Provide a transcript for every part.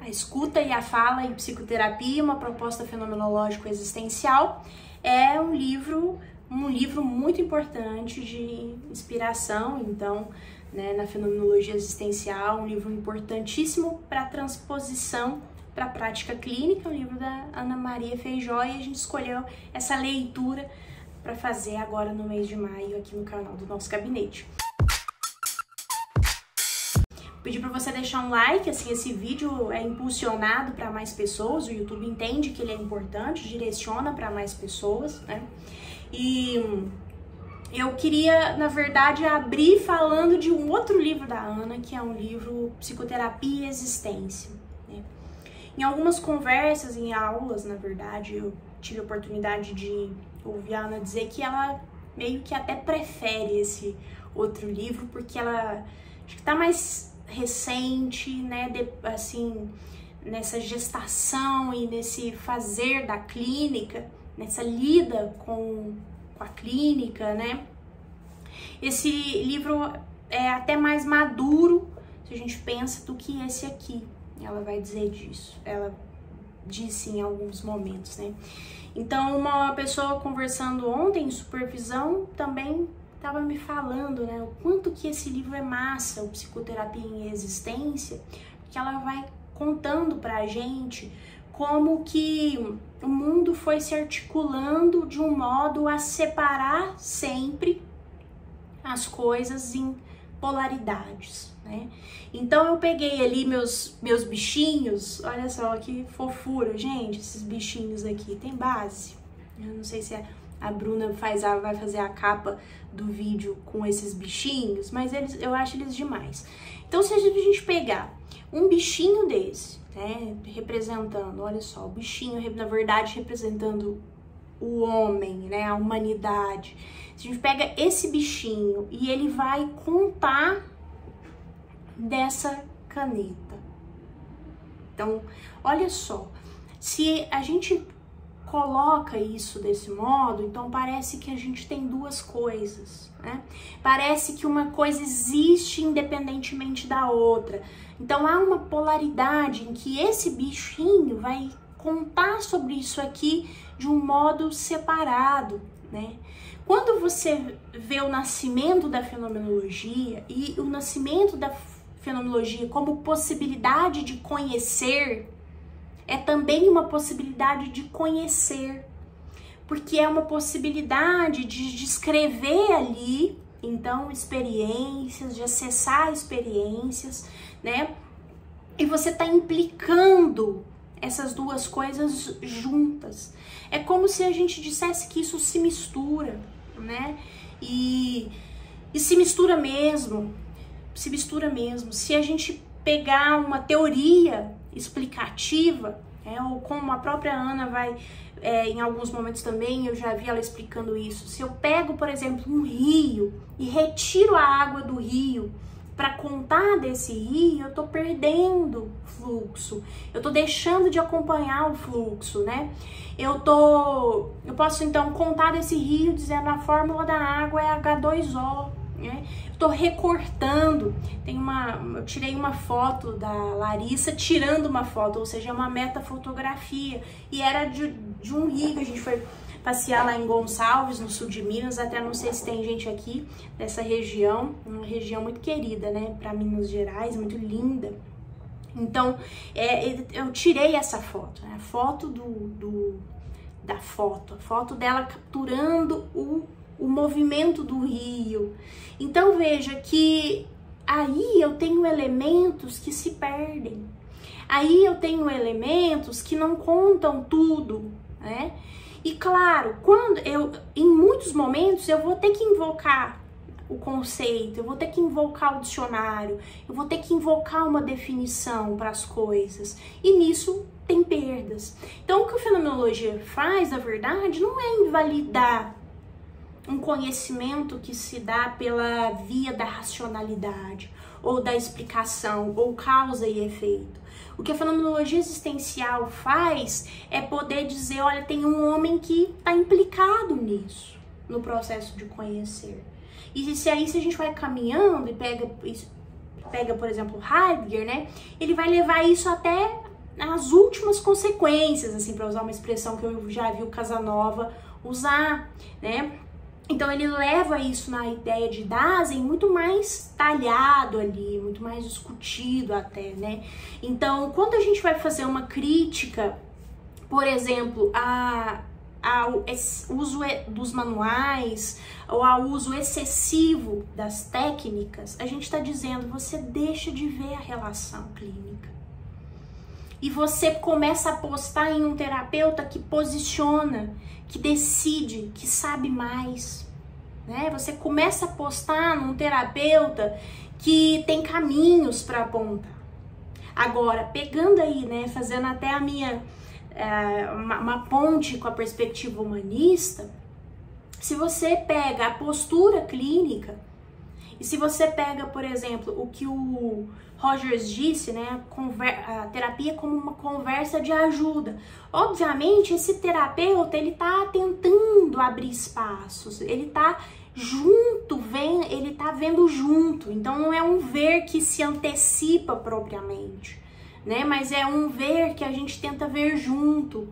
A Escuta e a Fala em Psicoterapia, uma proposta fenomenológico-existencial, é um livro muito importante de inspiração, então, né, na fenomenologia existencial, um livro importantíssimo para transposição para a prática clínica, um livro da Ana Maria Feijó, e a gente escolheu essa leitura para fazer agora no mês de maio aqui no canal do nosso gabinete. Pedir para você deixar um like, assim, esse vídeo é impulsionado para mais pessoas, o YouTube entende que ele é importante, direciona para mais pessoas, né? E eu queria, na verdade, abrir falando de um outro livro da Ana, que é um livro Psicoterapia e Existência, né? Em algumas conversas, em aulas, na verdade, eu tive a oportunidade de ouvir a Ana dizer que ela meio que até prefere esse outro livro, porque ela acho que tá mais recente, né, assim, nessa gestação e nesse fazer da clínica, nessa lida com a clínica, né? Esse livro é até mais maduro, se a gente pensa, do que esse aqui. Ela vai dizer disso, ela disse em alguns momentos, né? Então, uma pessoa conversando ontem em supervisão também estava me falando, né, o quanto que esse livro é massa, o Psicoterapia em Existência, porque ela vai contando pra gente como que o mundo foi se articulando de um modo a separar sempre as coisas em polaridades, né? Então eu peguei ali meus bichinhos, olha só que fofura, gente, esses bichinhos aqui, tem base, eu não sei se a Bruna vai fazer a capa do vídeo com esses bichinhos, mas eu acho eles demais. Então, se a gente pegar um bichinho desse, né, representando, olha só, o bichinho, na verdade, representando o homem, né, a humanidade. Se a gente pega esse bichinho e ele vai contar dessa caneta. Então, olha só, se a gente coloca isso desse modo, então parece que a gente tem duas coisas, né? Parece que uma coisa existe independentemente da outra. Então há uma polaridade em que esse bichinho vai contar sobre isso aqui de um modo separado, né? Quando você vê o nascimento da fenomenologia e o nascimento da fenomenologia como possibilidade de conhecer, é também uma possibilidade de conhecer, porque é uma possibilidade de descrever ali, então, experiências, de acessar experiências, né? E você tá implicando essas duas coisas juntas. É como se a gente dissesse que isso se mistura, né? E se mistura mesmo, se mistura mesmo. Se a gente pegar uma teoria explicativa, ou como a própria Ana vai, em alguns momentos também, eu já vi ela explicando isso. Se eu pego, por exemplo, um rio e retiro a água do rio para contar desse rio, eu tô perdendo fluxo, eu tô deixando de acompanhar o fluxo, né? Eu posso então contar desse rio dizendo a fórmula da água é H2O, né? Tô recortando, eu tirei uma foto da Larissa tirando uma foto, ou seja, uma metafotografia, e era de um rio que a gente foi passear lá em Gonçalves, no sul de Minas, até não sei se tem gente aqui dessa região, uma região muito querida, né, para Minas Gerais, muito linda. Então, eu tirei essa foto, né, a foto a foto dela capturando o movimento do rio. Então veja que aí eu tenho elementos que se perdem, aí eu tenho elementos que não contam tudo, né? E claro, em muitos momentos eu vou ter que invocar o conceito, eu vou ter que invocar o dicionário, eu vou ter que invocar uma definição para as coisas, e nisso tem perdas. Então o que a fenomenologia faz, na verdade, não é invalidar um conhecimento que se dá pela via da racionalidade, ou da explicação, ou causa e efeito. O que a fenomenologia existencial faz é poder dizer, olha, tem um homem que está implicado nisso, no processo de conhecer. E se a gente vai caminhando e pega, por exemplo, Heidegger, né? Ele vai levar isso até nas últimas consequências, assim, para usar uma expressão que eu já vi o Casanova usar, né? Então ele leva isso na ideia de Dasein muito mais talhado ali, muito mais discutido até, né? Então, quando a gente vai fazer uma crítica, por exemplo, ao uso dos manuais ou ao uso excessivo das técnicas, a gente está dizendo, você deixa de ver a relação clínica. E você começa a apostar em um terapeuta que posiciona, que decide, que sabe mais, né? Você começa a apostar num terapeuta que tem caminhos para apontar. Agora, pegando aí, né, fazendo até a minha uma ponte com a perspectiva humanista, se você pega a postura clínica e se você pega, por exemplo, o que o Rogers disse, né, a terapia como uma conversa de ajuda. Obviamente, esse terapeuta, ele tá tentando abrir espaços, ele tá junto, ele tá vendo junto. Então, não é um ver que se antecipa propriamente, né, mas é um ver que a gente tenta ver junto,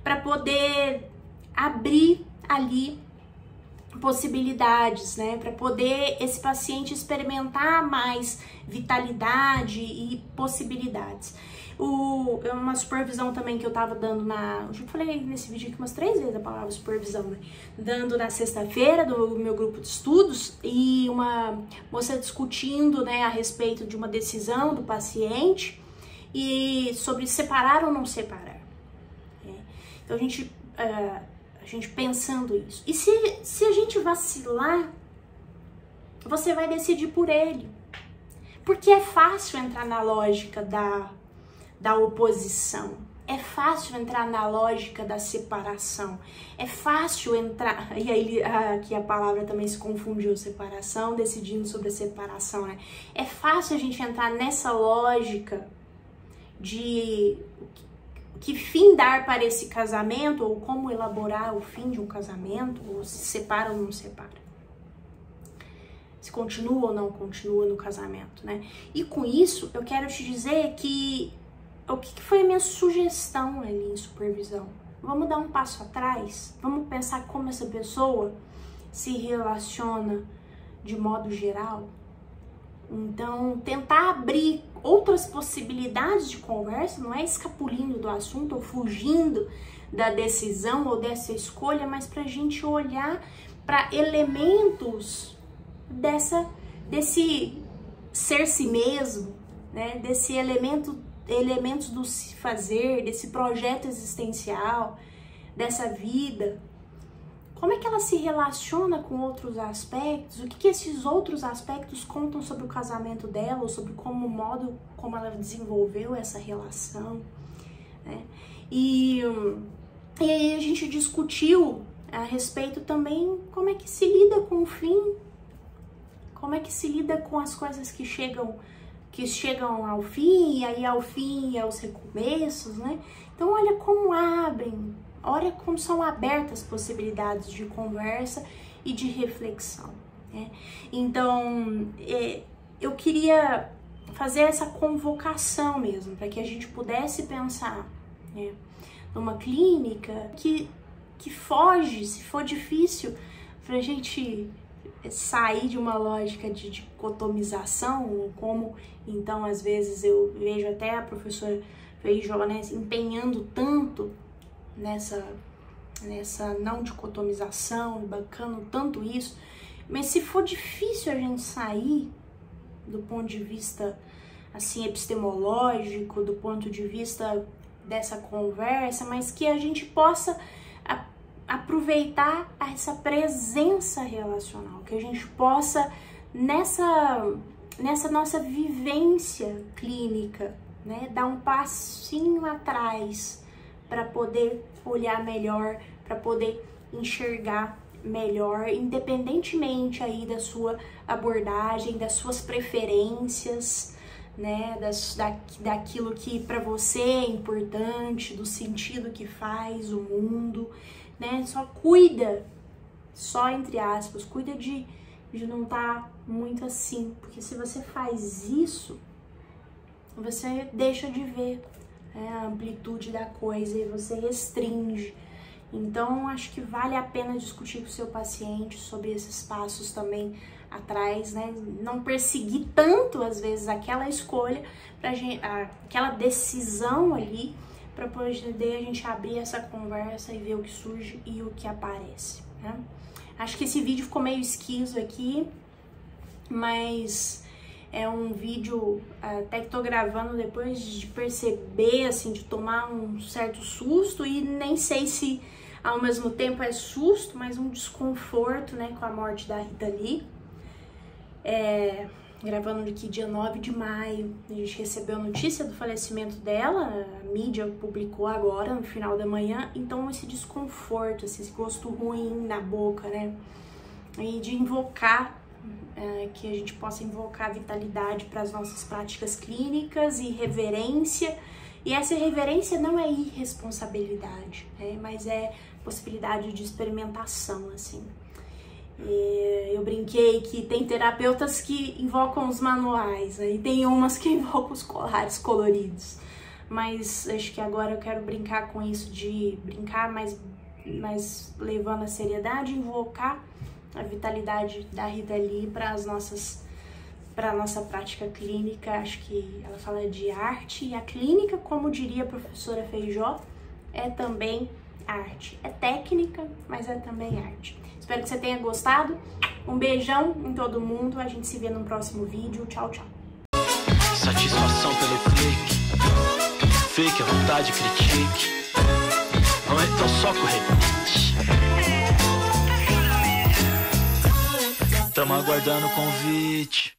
para poder abrir ali possibilidades, né, para poder esse paciente experimentar mais vitalidade e possibilidades. Uma supervisão também que eu tava dando eu já falei nesse vídeo aqui umas 3 vezes a palavra supervisão, né? Dando na sexta-feira do meu grupo de estudos, e uma moça discutindo, né, a respeito de uma decisão do paciente e sobre separar ou não separar, né? Então a gente pensando isso. E se a gente vacilar, você vai decidir por ele. Porque é fácil entrar na lógica da oposição. É fácil entrar na lógica da separação. É fácil entrar... E aí aqui a palavra também se confundiu, separação, decidindo sobre a separação, né? É fácil a gente entrar nessa lógica de... que fim dar para esse casamento, ou como elaborar o fim de um casamento, ou se separa ou não separa, se continua ou não continua no casamento, né? E com isso, eu quero te dizer que o que foi a minha sugestão ali em supervisão? Vamos dar um passo atrás, vamos pensar como essa pessoa se relaciona de modo geral. Então, tentar abrir outras possibilidades de conversa, não é escapulindo do assunto ou fugindo da decisão ou dessa escolha, mas para a gente olhar para elementos desse ser si mesmo, né? Desse elementos do se fazer, desse projeto existencial, dessa vida. Como é que ela se relaciona com outros aspectos? O que esses outros aspectos contam sobre o casamento dela, ou sobre o modo como ela desenvolveu essa relação, né? E aí a gente discutiu a respeito também como é que se lida com o fim, como é que se lida com as coisas que chegam ao fim, e aí ao fim e aos recomeços, né? Então olha como abrem, olha como são abertas possibilidades de conversa e de reflexão, né? Então, eu queria fazer essa convocação mesmo, para que a gente pudesse pensar, né, numa clínica que foge, se for difícil, para a gente sair de uma lógica de dicotomização, como então às vezes eu vejo até a professora Feijó, né, empenhando tanto nessa não dicotomização, bancando tanto isso, mas se for difícil a gente sair do ponto de vista assim epistemológico, do ponto de vista dessa conversa, mas que a gente possa aproveitar essa presença relacional, que a gente possa nessa nossa vivência clínica, né, dar um passinho atrás para poder olhar melhor, para poder enxergar melhor, independentemente aí da sua abordagem, das suas preferências, né, daquilo que para você é importante, do sentido que faz o mundo, né? Só entre aspas, cuida de não estar muito assim, porque se você faz isso, você deixa de ver a amplitude da coisa e você restringe. Então, acho que vale a pena discutir com o seu paciente sobre esses passos também atrás, né? Não perseguir tanto, às vezes, aquela escolha, aquela decisão ali, para poder a gente abrir essa conversa e ver o que surge e o que aparece, né? Acho que esse vídeo ficou meio esquiso aqui, mas é um vídeo até que tô gravando depois de perceber, assim, de tomar um certo susto, e nem sei se ao mesmo tempo é susto, mas um desconforto, né, com a morte da Rita Lee. Gravando aqui dia 9 de maio, a gente recebeu a notícia do falecimento dela, a mídia publicou agora, no final da manhã, então esse desconforto, esse gosto ruim na boca, né, e de invocar, que a gente possa invocar vitalidade para as nossas práticas clínicas e reverência. E essa reverência não é irresponsabilidade, né? Mas é possibilidade de experimentação, assim. Eu brinquei que tem terapeutas que invocam os manuais, aí tem umas que invocam os colares coloridos. Mas acho que agora eu quero brincar com isso, de brincar, mas levando a seriedade, invocar a vitalidade da Rita Lee para a nossa prática clínica. Acho que ela fala de arte, e a clínica, como diria a professora Feijó, é também arte. É técnica, mas é também arte. Espero que você tenha gostado. Um beijão em todo mundo. A gente se vê no próximo vídeo. Tchau, tchau. Satisfação pelo clique. Fake, a vontade, critique. Não é tão só corrente. Tamo aguardando o convite.